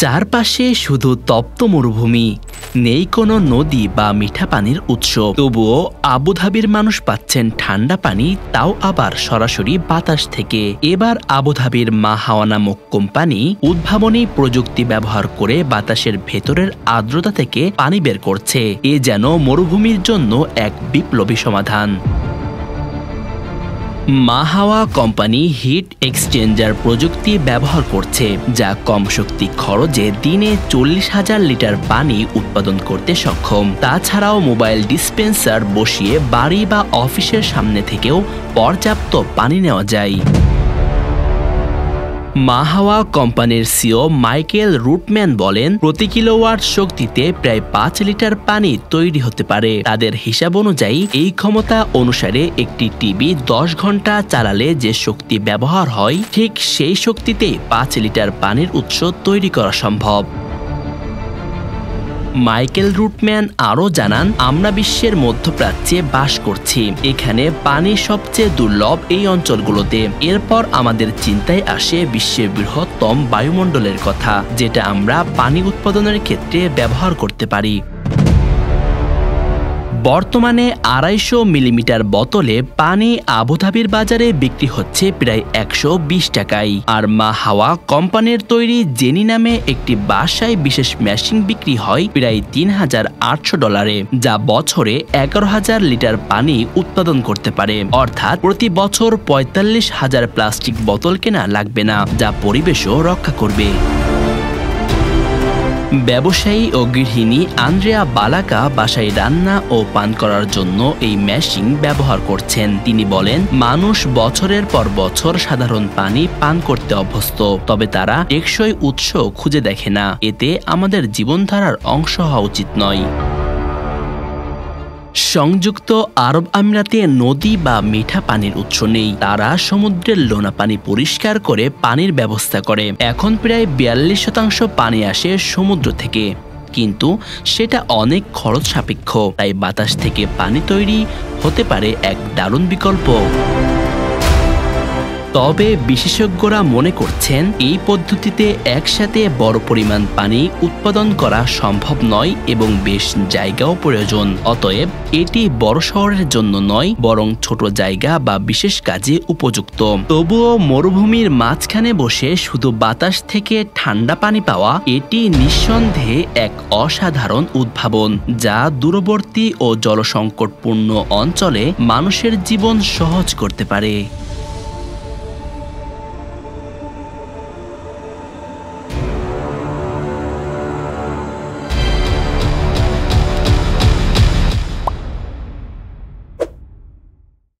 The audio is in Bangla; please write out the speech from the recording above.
চারপাশে শুধু তপ্ত মরুভূমি, নেই কোনো নদী বা মিঠা পানির উৎস। তবুও আবুধাবির মানুষ পাচ্ছেন ঠান্ডা পানি, তাও আবার সরাসরি বাতাস থেকে। এবার আবুধাবির মা হাওয়া নামক কোম্পানি উদ্ভাবনী প্রযুক্তি ব্যবহার করে বাতাসের ভেতরের আর্দ্রতা থেকে পানি বের করছে। এ যেন মরুভূমির জন্য এক বিপ্লবী সমাধান। মা হাওয়া কোম্পানি হিট এক্সচেঞ্জার প্রযুক্তি ব্যবহার করছে, যা কম শক্তি খরচে দিনে 40,000 লিটার পানি উৎপাদন করতে সক্ষম। তাছাড়াও মোবাইল ডিসপেন্সার বসিয়ে বাড়ি বা অফিসের সামনে থেকেও পর্যাপ্ত পানি নেওয়া যায়। মা হাওয়া কোম্পানির সিও মাইকেল রুটম্যান বলেন, প্রতি কিলোওয়াট শক্তিতে প্রায় 5 লিটার পানি তৈরি হতে পারে। তাদের হিসাব অনুযায়ী এই ক্ষমতা অনুসারে একটি টিভি 10 ঘন্টা চালালে যে শক্তি ব্যবহার হয়, ঠিক সেই শক্তিতে 5 লিটার পানির উৎস তৈরি করা সম্ভব। মাইকেল রুটম্যান আরও জানান, আমরা বিশ্বের মধ্যপ্রাচ্যে বাস করছি। এখানে পানি সবচেয়ে দুর্লভ এই অঞ্চলগুলোতে। এরপর আমাদের চিন্তায় আসে বিশ্বের বৃহত্তম বায়ুমণ্ডলের কথা, যেটা আমরা পানি উৎপাদনের ক্ষেত্রে ব্যবহার করতে পারি। বর্তমানে 250 মিলিমিটার বোতলে পানি আবুধাবির বাজারে বিক্রি হচ্ছে প্রায় 120 টাকায়। আর মা হাওয়া কোম্পানির তৈরি জেনি নামে একটি বাসায় বিশেষ মেশিন বিক্রি হয় প্রায় $3,800, যা বছরে 11,000 লিটার পানি উৎপাদন করতে পারে। অর্থাৎ প্রতি বছর 45,000 প্লাস্টিক বোতল কেনা লাগবে না, যা পরিবেশও রক্ষা করবে। ব্যবসায়ী ও গৃহিণী আন্দ্রেয়া বালাকা বাসায় রান্না ও পান করার জন্য এই মেশিন ব্যবহার করছেন। তিনি বলেন, মানুষ বছরের পর বছর সাধারণ পানি পান করতে অভ্যস্ত, তবে তারা টেকসই উৎস খুঁজে দেখে না। এতে আমাদের জীবনধারার অংশ হওয়া উচিত নয়। সংযুক্ত আরব আমিরাতে নদী বা মিঠা পানির উৎস নেই। তারা সমুদ্রের লোনা পানি পরিষ্কার করে পানির ব্যবস্থা করে। এখন প্রায় 42% পানি আসে সমুদ্র থেকে, কিন্তু সেটা অনেক খরচ সাপেক্ষ। তাই বাতাস থেকে পানি তৈরি হতে পারে এক দারুণ বিকল্প। তবে বিশেষজ্ঞরা মনে করছেন, এই পদ্ধতিতে একসাথে বড় পরিমাণ পানি উৎপাদন করা সম্ভব নয় এবং বেশ জায়গাও প্রয়োজন। অতএব এটি বড় শহরের জন্য নয়, বরং ছোট জায়গা বা বিশেষ কাজে উপযুক্ত। তবুও মরুভূমির মাঝখানে বসে শুধু বাতাস থেকে ঠান্ডা পানি পাওয়া, এটি নিঃসন্দেহে এক অসাধারণ উদ্ভাবন, যা দূরবর্তী ও জলসংকটপূর্ণ অঞ্চলে মানুষের জীবন সহজ করতে পারে।